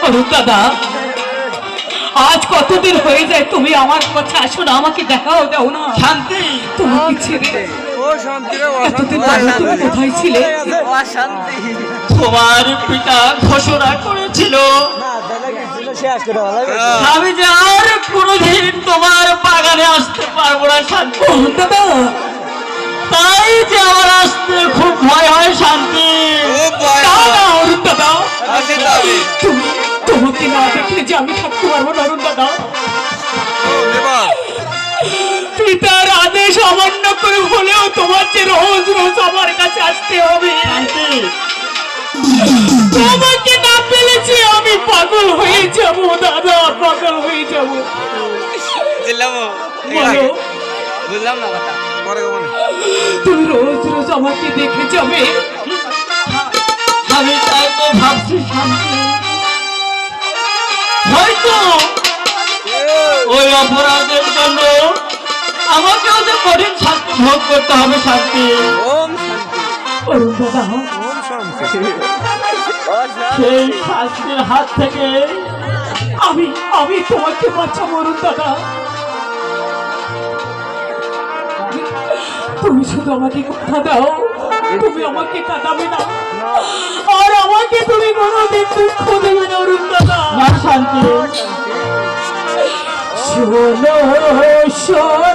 অরুণ দাদা, আজ কতদিন হয়ে যায় তুমি আমার কথা আসো না, আমাকে দেখাও দাও না। শান্তি তোমাকে ছেড়ে এতদিন আগে তুমি কোথায় ছিলে? তোমার পিতা ঘোষণা করেছিল আমি যে আর কোনোদিন তোমার বাগানে আসতে পারবো না শান্তি। অরুণ দাদা, তাই যে আমার আসতে খুব ভয় হয় শান্তি। না না অরুণ দাদা, তোমাকে না দেখলে যে আমি থাকতে পারবো না অরুণ দাদা। পিতার আদেশ অমান্য করে হলেও তোমার যে রোজ রোজ আমার কাছে আসতে হবে। শান্তি তোমাকে না পেলেছি আমি পাগল হয়ে যাব দাদা, পাগল হয়ে যাব। বলো, বুঝলাম না কথা তুমি রোজ রোজ আমাকে দেখে যাবে? আমি তাই তো ভাবছি শান্তি, হয়তো ওই অপরাধের জন্য আমাকেও যে কঠিন শাস্তি ভোগ করতে হবে শান্তি। ওম শান্তি অরুণ দাদা, ওম শান্তি সেই শাস্তির হাত থেকে আমি আমি তোমাকে বাঁচাবো অরুণ দাদা। তুমি শুধু আমাকে কথা দাও, তুমি আমাকে কাঁদাবে না, আর আমাকে তুমি কোনোদিন দুঃখ দেবে না অরুণ দাদা। না শান্তি, শোনো শোনো